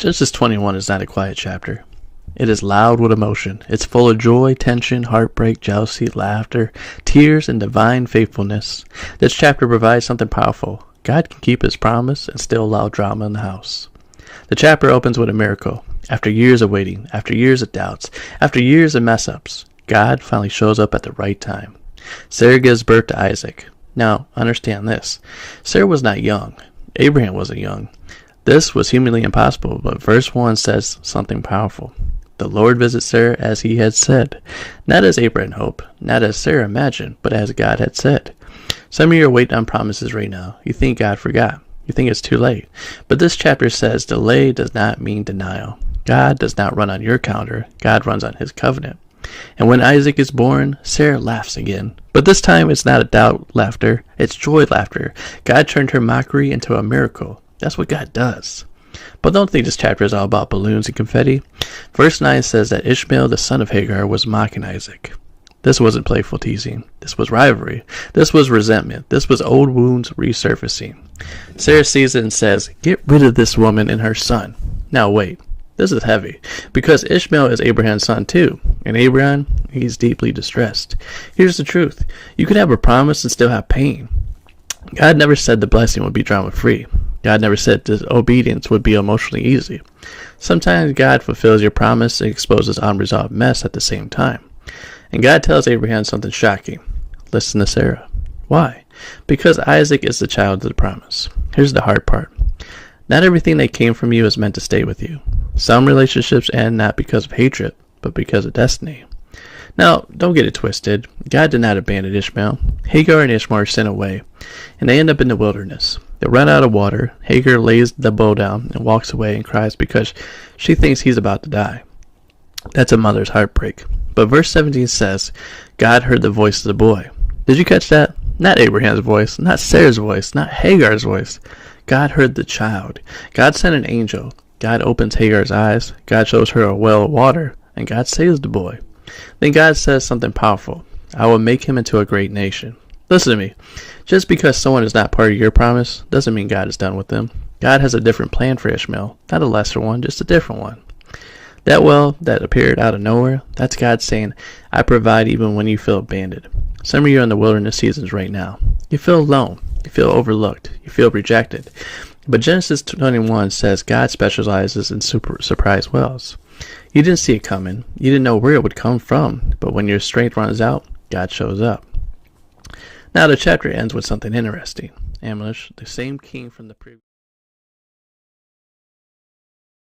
Genesis 21 is not a quiet chapter. It is loud with emotion. It's full of joy, tension, heartbreak, jealousy, laughter, tears, and divine faithfulness. This chapter provides something powerful. God can keep his promise and still allow drama in the house. The chapter opens with a miracle. After years of waiting, after years of doubts, after years of mess-ups, God finally shows up at the right time. Sarah gives birth to Isaac. Now, understand this. Sarah was not young. Abraham wasn't young. This was humanly impossible, but verse 1 says something powerful. The Lord visits Sarah as he had said. Not as Abraham hoped, not as Sarah imagined, but as God had said. Some of you are waiting on promises right now. You think God forgot. You think it's too late. But this chapter says delay does not mean denial. God does not run on your calendar. God runs on his covenant. And when Isaac is born, Sarah laughs again. But this time it's not a doubt laughter. It's joy laughter. God turned her mockery into a miracle. That's what God does. But don't think this chapter is all about balloons and confetti. Verse 9 says that Ishmael, the son of Hagar, was mocking Isaac. This wasn't playful teasing. This was rivalry. This was resentment. This was old wounds resurfacing. Sarah sees it and says, "Get rid of this woman and her son." Now wait. This is heavy, because Ishmael is Abraham's son too, and Abraham, he's deeply distressed. Here's the truth. You can have a promise and still have pain. God never said the blessing would be drama-free. God never said disobedience would be emotionally easy. Sometimes God fulfills your promise and exposes unresolved mess at the same time. And God tells Abraham something shocking. Listen to Sarah. Why? Because Isaac is the child of the promise. Here's the hard part. Not everything that came from you is meant to stay with you. Some relationships end not because of hatred, but because of destiny. Now, don't get it twisted. God did not abandon Ishmael. Hagar and Ishmael are sent away, and they end up in the wilderness. They run out of water. Hagar lays the bow down and walks away and cries because she thinks he's about to die. That's a mother's heartbreak. But verse 17 says, God heard the voice of the boy. Did you catch that? Not Abraham's voice, not Sarah's voice, not Hagar's voice. God heard the child. God sent an angel. God opens Hagar's eyes. God shows her a well of water, and God saves the boy. Then God says something powerful. I will make him into a great nation. Listen to me. Just because someone is not part of your promise doesn't mean God is done with them. God has a different plan for Ishmael. Not a lesser one, just a different one. That well that appeared out of nowhere, that's God saying, I provide even when you feel abandoned. Some of you are in the wilderness seasons right now. You feel alone. You feel overlooked. You feel rejected. But Genesis 21 says God specializes in surprise wells. You didn't see it coming. You didn't know where it would come from. But when your strength runs out, God shows up. Now the chapter ends with something interesting. Abimelech, the same king from the previous